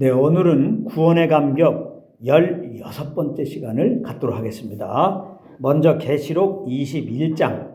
네, 오늘은 구원의 감격 16번째 시간을 갖도록 하겠습니다. 먼저 계시록 21장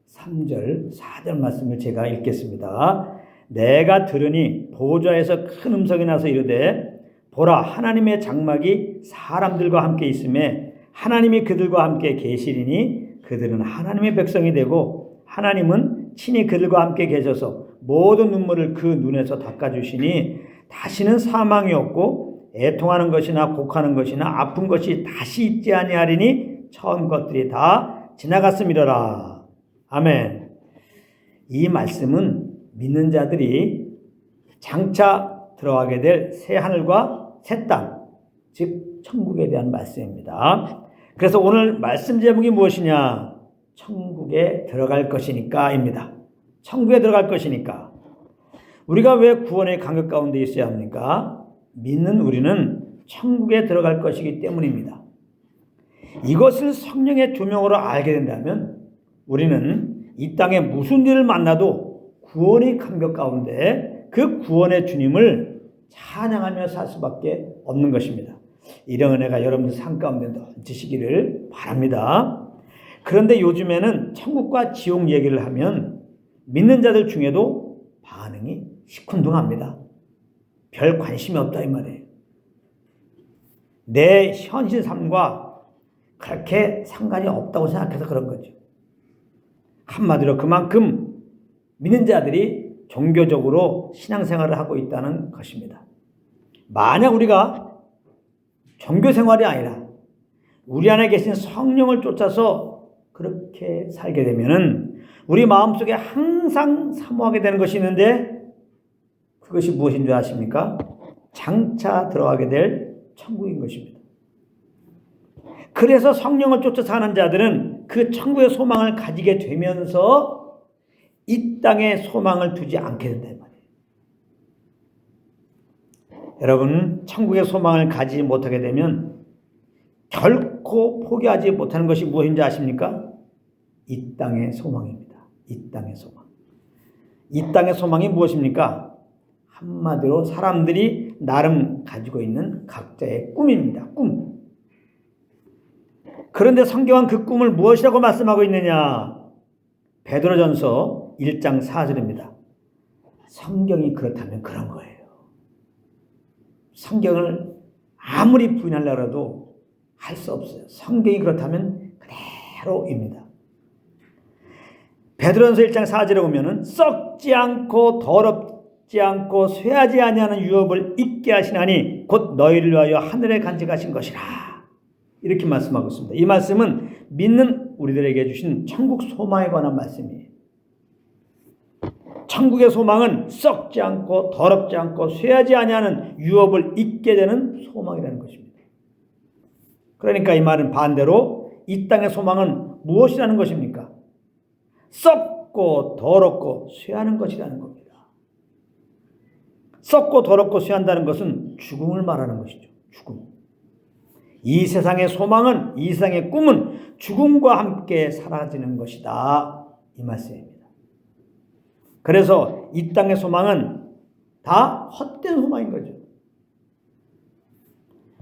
3절, 4절 말씀을 제가 읽겠습니다. 내가 들으니 보좌에서 큰 음성이 나서 이르되 보라, 하나님의 장막이 사람들과 함께 있음에 하나님이 그들과 함께 계시리니 그들은 하나님의 백성이 되고 하나님은 친히 그들과 함께 계셔서 모든 눈물을 그 눈에서 닦아주시니 다시는 사망이 없고 애통하는 것이나 곡하는 것이나 아픈 것이 다시 있지 아니하리니 처음 것들이 다 지나갔음이로라. 아멘. 이 말씀은 믿는 자들이 장차 들어가게 될 새 하늘과 새 땅, 즉 천국에 대한 말씀입니다. 그래서 오늘 말씀 제목이 무엇이냐? 천국에 들어갈 것이니까입니다. 천국에 들어갈 것이니까. 우리가 왜 구원의 감격 가운데 있어야 합니까? 믿는 우리는 천국에 들어갈 것이기 때문입니다. 이것을 성령의 조명으로 알게 된다면 우리는 이 땅에 무슨 일을 만나도 구원의 감격 가운데 그 구원의 주님을 찬양하며 살 수밖에 없는 것입니다. 이런 은혜가 여러분들 삶 가운데 넘치시기를 바랍니다. 그런데 요즘에는 천국과 지옥 얘기를 하면 믿는 자들 중에도 반응이 시큰둥합니다. 별 관심이 없다 이 말이에요. 내 현실 삶과 그렇게 상관이 없다고 생각해서 그런 거죠. 한마디로 그만큼 믿는 자들이 종교적으로 신앙생활을 하고 있다는 것입니다. 만약 우리가 종교생활이 아니라 우리 안에 계신 성령을 쫓아서 그렇게 살게 되면은 우리 마음속에 항상 사모하게 되는 것이 있는데 그것이 무엇인 줄 아십니까? 장차 들어가게 될 천국인 것입니다. 그래서 성령을 쫓아 사는 자들은 그 천국의 소망을 가지게 되면서 이 땅에 소망을 두지 않게 된다 이 말이에요. 여러분, 천국의 소망을 가지지 못하게 되면 결코 포기하지 못하는 것이 무엇인지 아십니까? 이 땅의 소망입니다. 이 땅의 소망. 이 땅의 소망이 무엇입니까? 한마디로 사람들이 나름 가지고 있는 각자의 꿈입니다. 꿈. 그런데 성경은 그 꿈을 무엇이라고 말씀하고 있느냐? 베드로전서 1장 4절입니다. 성경이 그렇다면 그런 거예요. 성경을 아무리 부인하려고 해도 할 수 없어요. 성경이 그렇다면 그대로입니다. 베드로전서 1장 4절에 보면은 썩지 않고 더럽지 않고 쇠하지 아니하는 유업을 잊게 하시나니 곧 너희를 위하여 하늘에 간직하신 것이라. 이렇게 말씀하고 있습니다. 이 말씀은 믿는 우리들에게 주신 천국 소망에 관한 말씀이에요. 천국의 소망은 썩지 않고 더럽지 않고 쇠하지 아니하는 유업을 잊게 되는 소망이라는 것입니다. 그러니까 이 말은 반대로 이 땅의 소망은 무엇이라는 것입니까? 썩고 더럽고 쇠하는 것이라는 겁니다. 썩고 더럽고 쇠한다는 것은 죽음을 말하는 것이죠. 죽음. 이 세상의 소망은, 이 세상의 꿈은 죽음과 함께 사라지는 것이다. 이 말씀입니다. 그래서 이 땅의 소망은 다 헛된 소망인 거죠.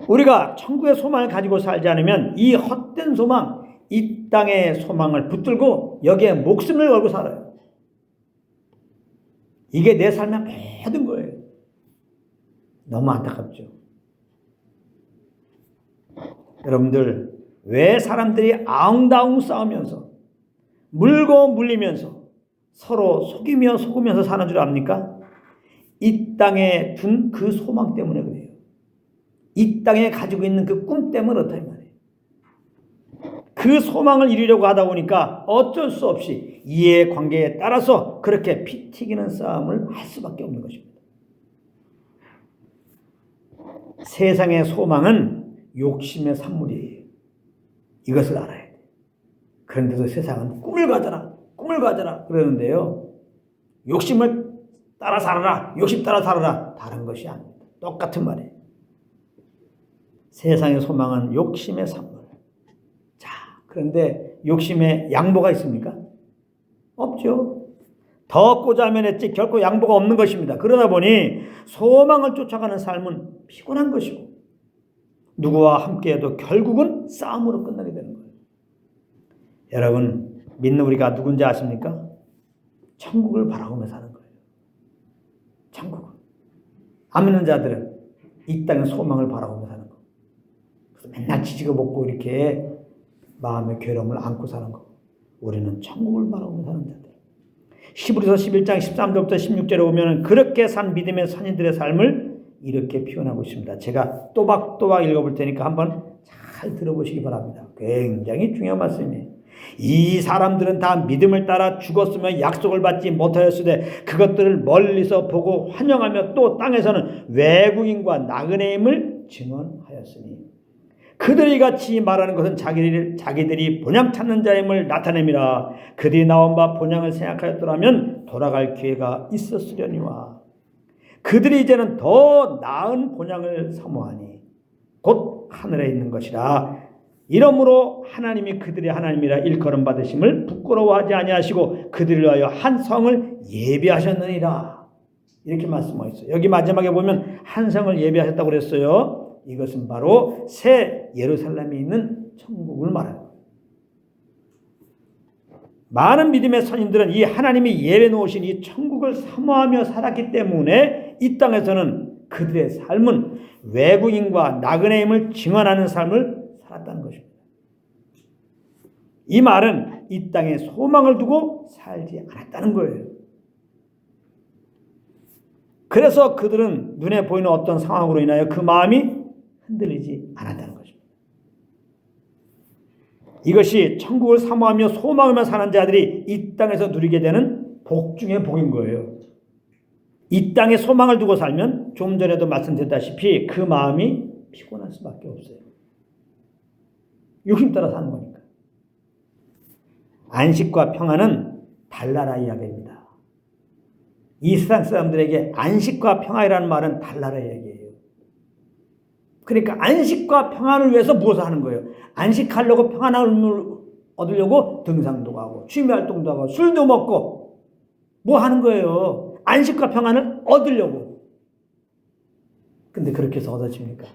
우리가 천국의 소망을 가지고 살지 않으면 이 헛된 소망, 이 땅의 소망을 붙들고 여기에 목숨을 걸고 살아요. 이게 내 삶의 모든 거예요. 너무 안타깝죠. 여러분들, 왜 사람들이 아웅다웅 싸우면서 물고 물리면서 서로 속이며 속으면서 사는 줄 압니까? 이 땅에 둔 그 소망 때문에 그래요. 이 땅에 가지고 있는 그 꿈 때문에 그렇다 이 말이에요. 그 소망을 이루려고 하다 보니까 어쩔 수 없이 이해관계에 따라서 그렇게 피 튀기는 싸움을 할 수밖에 없는 것입니다. 세상의 소망은 욕심의 산물이에요. 이것을 알아야 돼요. 그런데도 세상은 꿈을 가져라, 꿈을 가져라 그러는데요. 욕심을 따라 살아라, 욕심 따라 살아라. 다른 것이 아닙니다. 똑같은 말이에요. 세상의 소망은 욕심의 산물. 자, 그런데 욕심에 양보가 있습니까? 없죠. 더 꼬자면 했지 결코 양보가 없는 것입니다. 그러다 보니 소망을 쫓아가는 삶은 피곤한 것이고 누구와 함께해도 결국은 싸움으로 끝나게 되는 거예요. 여러분, 믿는 우리가 누군지 아십니까? 천국을 바라보며 사는 거예요. 천국을. 안 믿는 자들은 이 땅의 소망을 바라보며 사는 거예요. 그래서 맨날 지지고 먹고 이렇게 마음의 괴로움을 안고 사는 거예요. 우리는 천국을 바라보며 사는 자들. 히브리서 11장 13절부터 16절에 보면 그렇게 산 믿음의 선인들의 삶을 이렇게 표현하고 있습니다. 제가 또박또박 읽어볼 테니까 한번 잘 들어보시기 바랍니다. 굉장히 중요한 말씀이에요. 이 사람들은 다 믿음을 따라 죽었으며 약속을 받지 못하였으되 그것들을 멀리서 보고 환영하며 또 땅에서는 외국인과 나그네임을 증언하였으니 그들이 같이 말하는 것은 자기들이 본향 찾는 자임을 나타냄이라. 그들이 나온 바 본향을 생각하였더라면 돌아갈 기회가 있었으려니와 그들이 이제는 더 나은 본향을 사모하니 곧 하늘에 있는 것이라. 이러므로 하나님이 그들의 하나님이라 일컬음 받으심을 부끄러워하지 아니하시고 그들을 위하여 한 성을 예비하셨느니라. 이렇게 말씀하셨어요. 여기 마지막에 보면 한 성을 예비하셨다고 그랬어요. 이것은 바로 새 예루살렘에 있는 천국을 말합니다. 많은 믿음의 선인들은 이 하나님이 예배 놓으신 이 천국을 사모하며 살았기 때문에 이 땅에서는 그들의 삶은 외국인과 나그네임을 증언하는 삶을 살았다는 것입니다. 이 말은 이 땅에 소망을 두고 살지 않았다는 거예요. 그래서 그들은 눈에 보이는 어떤 상황으로 인하여 그 마음이 흔들리지 않았다는 것입니다. 이것이 천국을 사모하며 소망하며 사는 자들이 이 땅에서 누리게 되는 복 중의 복인 거예요. 이 땅에 소망을 두고 살면 좀 전에도 말씀드렸다시피 그 마음이 피곤할 수밖에 없어요. 욕심 따라 사는 거니까. 안식과 평안은 달나라 이야기입니다. 이 세상 사람들에게 안식과 평안이라는 말은 달나라 이야기예요. 그러니까 안식과 평안을 위해서 무엇을 하는 거예요? 안식하려고 평안을 얻으려고 등산도 가고 취미활동도 하고 술도 먹고 뭐 하는 거예요? 안식과 평안을 얻으려고. 근데 그렇게 해서 얻어집니까?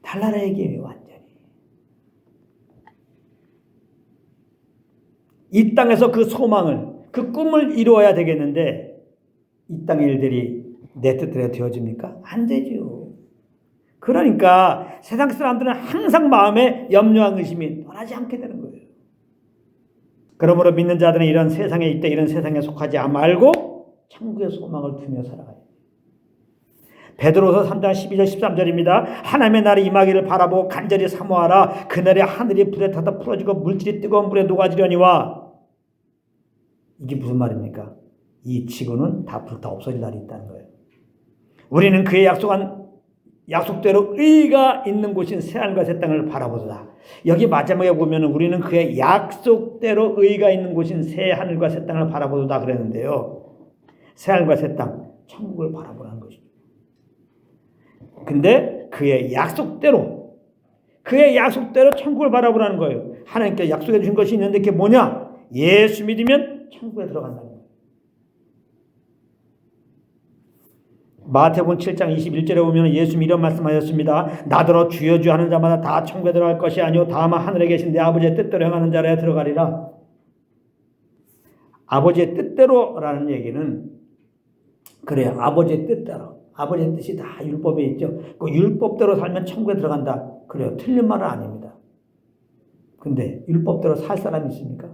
달나라 얘기예요. 완전히. 이 땅에서 그 소망을 그 꿈을 이루어야 되겠는데 이 땅의 일들이 내 뜻대로 되어집니까? 안 되죠. 그러니까 세상 사람들은 항상 마음에 염려와 의심이 떠나지 않게 되는 거예요. 그러므로 믿는 자들은 이런 세상에 있대 이런 세상에 속하지 말고 천국의 소망을 두며 살아가요. 베드로서 3장 12절 13절입니다. 하나님의 날이 임하기를 바라보고 간절히 사모하라. 그날에 하늘이 불에 타다 풀어지고 물질이 뜨거운 물에 녹아지려니와. 이게 무슨 말입니까? 이 지구는 다 불타 없어질 날이 있다는 거예요. 우리는 그의 약속대로 의가 있는 곳인 새하늘과 새 땅을 바라보도다. 여기 마지막에 보면 우리는 그의 약속대로 의가 있는 곳인 새하늘과 새 땅을 바라보도다 그랬는데요. 새하늘과 새 땅, 천국을 바라보라는 것이죠. 근데 그의 약속대로 천국을 바라보라는 거예요. 하나님께 약속해 주신 것이 있는데 그게 뭐냐? 예수 믿으면 천국에 들어간다는 거예요. 마태복음 7장 21절에 보면 예수님이 이런 말씀하셨습니다. 나더러 주여 주여 하는 자마다 다 천국에 들어갈 것이 아니요 다만 하늘에 계신 내 아버지의 뜻대로 행하는 자라야 들어가리라. 아버지의 뜻대로라는 얘기는 그래요. 아버지의 뜻대로. 아버지의 뜻이 다 율법에 있죠. 그 율법대로 살면 천국에 들어간다. 그래요. 틀린 말은 아닙니다. 근데 율법대로 살 사람이 있습니까?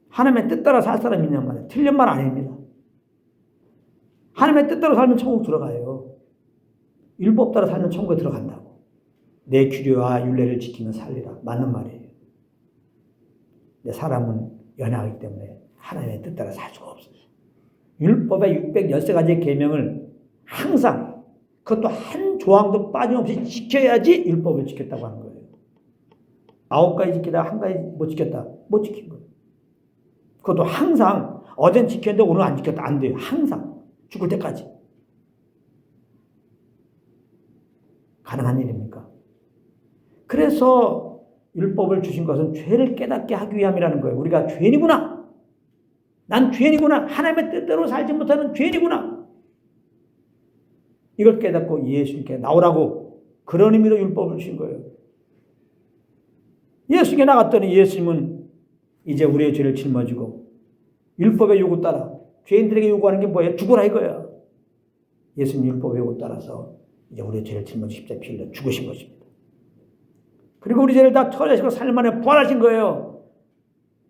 하나님의 뜻대로 살 사람이 있냔 말이에요. 틀린 말 아닙니다. 하나님의 뜻대로 살면 천국 들어가요. 율법대로 살면 천국에 들어간다고. 내 규례와 율례를 지키면 살리라. 맞는 말이에요. 근데 사람은 연약하기 때문에 하나님의 뜻대로 살 수가 없어요. 율법의 613가지의 계명을 항상 그것도 한 조항도 빠짐없이 지켜야지 율법을 지켰다고 하는 거예요. 9가지 지키다 한 가지 못 지켰다. 못 지킨 거예요. 그것도 항상 어젠 지켰는데 오늘 안 지켰다. 안 돼요. 항상. 죽을 때까지. 가능한 일입니까? 그래서 율법을 주신 것은 죄를 깨닫게 하기 위함이라는 거예요. 우리가 죄인이구나. 난 죄인이구나. 하나님의 뜻대로 살지 못하는 죄인이구나. 이걸 깨닫고 예수님께 나오라고 그런 의미로 율법을 주신 거예요. 예수님께 나갔더니 예수님은 이제 우리의 죄를 짊어지고 율법의 요구 따라 죄인들에게 요구하는 게 뭐예요? 죽으라 이거야. 예수님 율법의 요구 따라서 이제 우리의 죄를 짊어지고 십자가에 피 흘려 죽으신 것입니다. 그리고 우리 죄를 다 처리하시고 살만에 부활하신 거예요.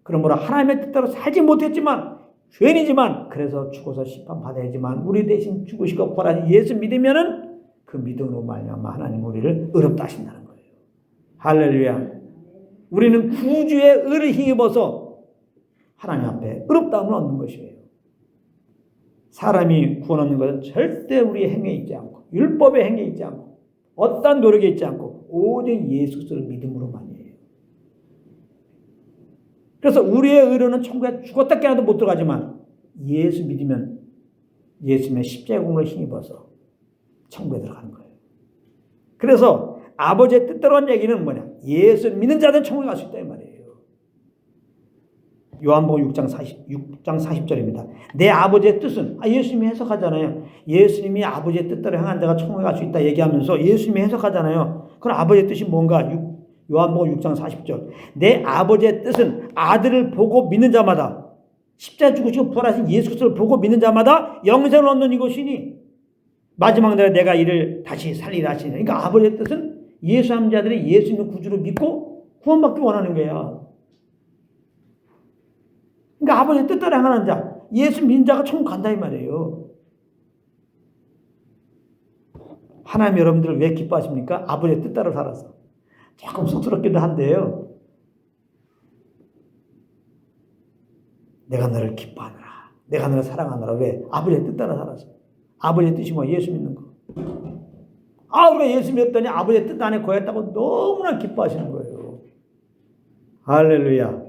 그러므로 하나님의 뜻대로 살지 못했지만 죄인이지만 그래서 죽어서 심판받아야지만 우리 대신 죽으시고 부활하신 예수 믿으면은 그 믿음으로 말미암아 하나님 우리를 의롭다 하신다는 거예요. 할렐루야. 우리는 구주의 의를 힘입어서 하나님 앞에 의롭다함을 얻는 것이에요. 사람이 구원 얻는 것은 절대 우리의 행위에 있지 않고 율법의 행위에 있지 않고 어떠한 노력에 있지 않고 오직 예수 그리스도를 믿음으로만이에요. 그래서 우리의 의로는 천국에 죽었다 깨어나도 못 들어가지만 예수 믿으면 예수님의 십자가의 공로를 힘입어서 천국에 들어가는 거예요. 그래서 아버지의 뜻대로 한 얘기는 뭐냐? 예수 믿는 자들은 천국에 갈 수 있다 이 말이에요. 요한복음 6장 40절입니다. 내 아버지의 뜻은 예수님이 해석하잖아요. 예수님이 아버지의 뜻대로 행한 자가 천국에 갈 수 있다 얘기하면서 예수님이 해석하잖아요. 그럼 아버지의 뜻이 뭔가? 요한복음 6장 40절. 내 아버지의 뜻은 아들을 보고 믿는 자마다 십자가에 죽으시고 부활하신 예수 그리스도를 보고 믿는 자마다 영생을 얻는 이것이니 마지막 날에 내가 이를 다시 살리라 하시니. 그러니까 아버지의 뜻은 예수 믿는 자들이 예수님을 구주로 믿고 구원받기 원하는 거야. 그러니까 아버지의 뜻대로 행하는 자, 예수 믿는 자가 천국 간다 이 말이에요. 하나님 여러분들을 왜 기뻐하십니까? 아버지의 뜻대로 살아서. 조금 쑥스럽기도 한데요. 내가 너를 기뻐하느라. 내가 너를 사랑하느라. 왜? 아버지의 뜻대로 살아서. 아버지의 뜻이 뭐야? 예수 믿는 거. 우리가 예수 믿었더니 아버지의 뜻 안에 거했다고 너무나 기뻐하시는 거예요. 할렐루야.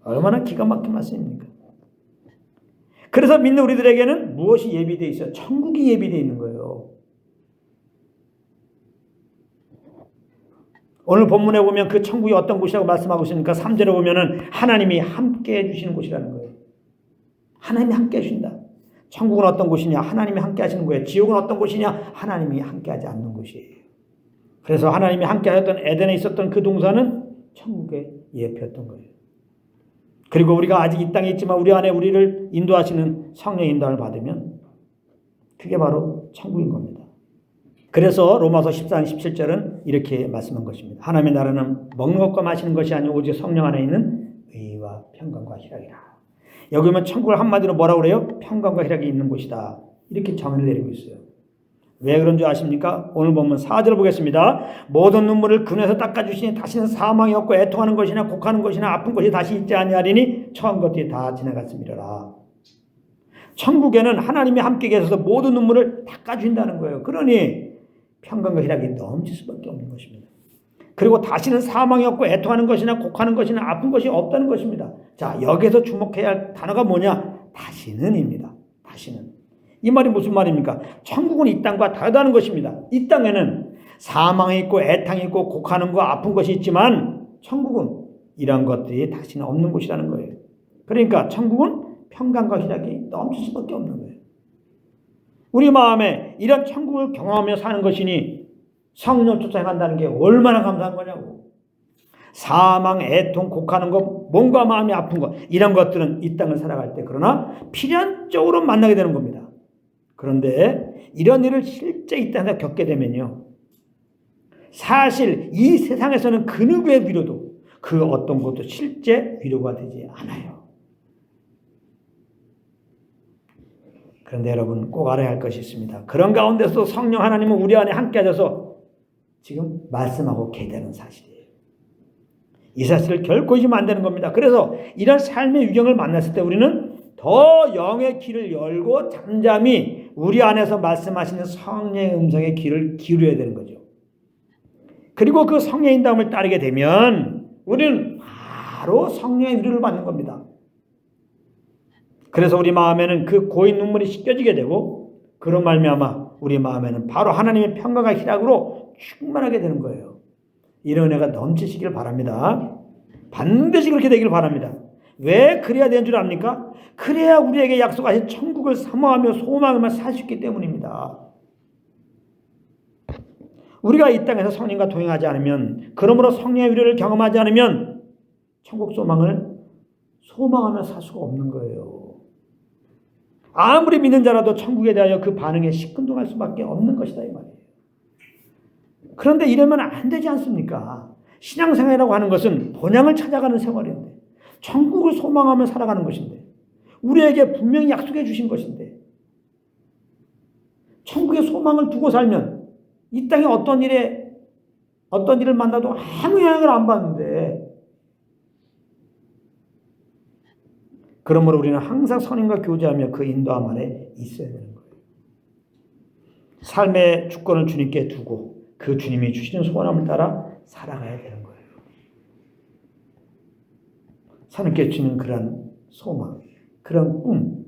얼마나 기가 막힌 말씀입니까? 그래서 믿는 우리들에게는 무엇이 예비되어 있어요? 천국이 예비되어 있는 거예요. 오늘 본문에 보면 그 천국이 어떤 곳이라고 말씀하고 있으니까 3절에 보면은 하나님이 함께 해주시는 곳이라는 거예요. 하나님이 함께 해주신다. 천국은 어떤 곳이냐? 하나님이 함께 하시는 거예요. 지옥은 어떤 곳이냐? 하나님이 함께 하지 않는 곳이에요. 그래서 하나님이 함께 하였던 에덴에 있었던 그 동산은 천국의 예표였던 거예요. 그리고 우리가 아직 이 땅에 있지만 우리 안에 우리를 인도하시는 성령의 인도를 받으면 그게 바로 천국인 겁니다. 그래서 로마서 14장 17절은 이렇게 말씀한 것입니다. 하나님의 나라는 먹는 것과 마시는 것이 아니고 오직 성령 안에 있는 의와 평강과 희락이라. 여기 보면 천국을 한마디로 뭐라고 그래요? 평강과 희락이 있는 곳이다. 이렇게 정의를 내리고 있어요. 왜 그런 줄 아십니까? 오늘 보면 4절 보겠습니다. 모든 눈물을 그 눈에서 닦아주시니 다시는 사망이 없고 애통하는 것이나 곡하는 것이나 아픈 것이 다시 있지 아니하리니 처한 것들이 다 지나갔음이라. 천국에는 하나님이 함께 계셔서 모든 눈물을 닦아주신다는 거예요. 그러니 평강과 희락이 넘칠 수밖에 없는 것입니다. 그리고 다시는 사망이 없고 애통하는 것이나 곡하는 것이나 아픈 것이 없다는 것입니다. 자, 여기서 주목해야 할 단어가 뭐냐? 다시는입니다. 다시는. 이 말이 무슨 말입니까? 천국은 이 땅과 다르다는 것입니다. 이 땅에는 사망이 있고 애탕이 있고 곡하는 거 아픈 것이 있지만 천국은 이러한 것들이 다시는 없는 곳이라는 거예요. 그러니까 천국은 평강과 희락이 넘칠 수밖에 없는 거예요. 우리 마음에 이런 천국을 경험하며 사는 것이니 성령 쫓아 행한다는 게 얼마나 감사한 거냐고. 사망, 애통, 곡하는 것, 몸과 마음이 아픈 것, 이런 것들은 이 땅을 살아갈 때 그러나 필연적으로 만나게 되는 겁니다. 그런데 이런 일을 실제 이 땅에서 겪게 되면요, 사실 이 세상에서는 그 누구의 위로도 그 어떤 것도 실제 위로가 되지 않아요. 그런데 여러분 꼭 알아야 할 것이 있습니다. 그런 가운데서 성령 하나님은 우리 안에 함께 하셔서 지금 말씀하고 계시다는 사실이에요. 이 사실을 결코 잊으면 안 되는 겁니다. 그래서 이런 삶의 유경을 만났을 때 우리는 더 영의 귀를 열고 잠잠히 우리 안에서 말씀하시는 성령의 음성의 귀를 기울여야 되는 거죠. 그리고 그 성령의 인도함을 따르게 되면 우리는 바로 성령의 위로를 받는 겁니다. 그래서 우리 마음에는 그 고인 눈물이 씻겨지게 되고 그런 말미암아 우리 마음에는 바로 하나님의 평강과 희락으로 충만하게 되는 거예요. 이런 은혜가 넘치시길 바랍니다. 반드시 그렇게 되길 바랍니다. 왜 그래야 되는 줄 압니까? 그래야 우리에게 약속하신 천국을 사모하며 소망하며 살 수 있기 때문입니다. 우리가 이 땅에서 성령과 동행하지 않으면, 그러므로 성령의 위로를 경험하지 않으면 천국 소망을 소망하며 살 수가 없는 거예요. 아무리 믿는 자라도 천국에 대하여 그 반응에 시큰둥할 수밖에 없는 것이다 이 말이에요. 그런데 이러면 안 되지 않습니까? 신앙생활이라고 하는 것은 본향을 찾아가는 생활인데, 천국을 소망하며 살아가는 것인데, 우리에게 분명히 약속해 주신 것인데, 천국의 소망을 두고 살면 이 땅에 어떤 일을 만나도 아무 영향을 안 받는데, 그러므로 우리는 항상 선인과 교제하며 그 인도함 안에 있어야 되는 거예요. 삶의 주권을 주님께 두고 그 주님이 주시는 소원함을 따라 살아가야 되는 거예요. 하나님께 주는 그런 소망, 그런 꿈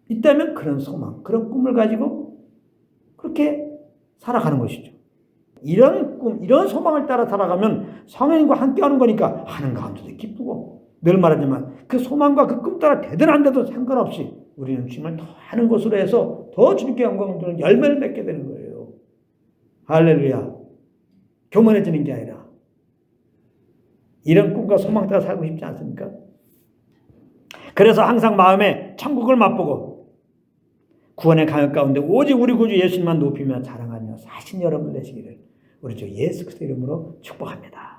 있다면 그런 소망, 그런 꿈을 가지고 그렇게 살아가는 것이죠. 이런 꿈, 이런 소망을 따라 살아가면 성령님과 함께하는 거니까 하는 가운데도 기쁘고, 늘 말하지만 그 소망과 그 꿈 따라 되든 안 돼도 상관없이 우리는 주님을 더 하는 것으로 해서 더 주님께 영광을 드리는 열매를 맺게 되는 거예요. 할렐루야. 교만해지는 게 아니라 이런 꿈과 소망 따라 살고 싶지 않습니까? 그래서 항상 마음에 천국을 맛보고 구원의 강역 가운데 오직 우리 구주 예수님만 높이며 자랑하며 사신 여러분 되시기를 우리 주 예수 그리스도 이름으로 축복합니다.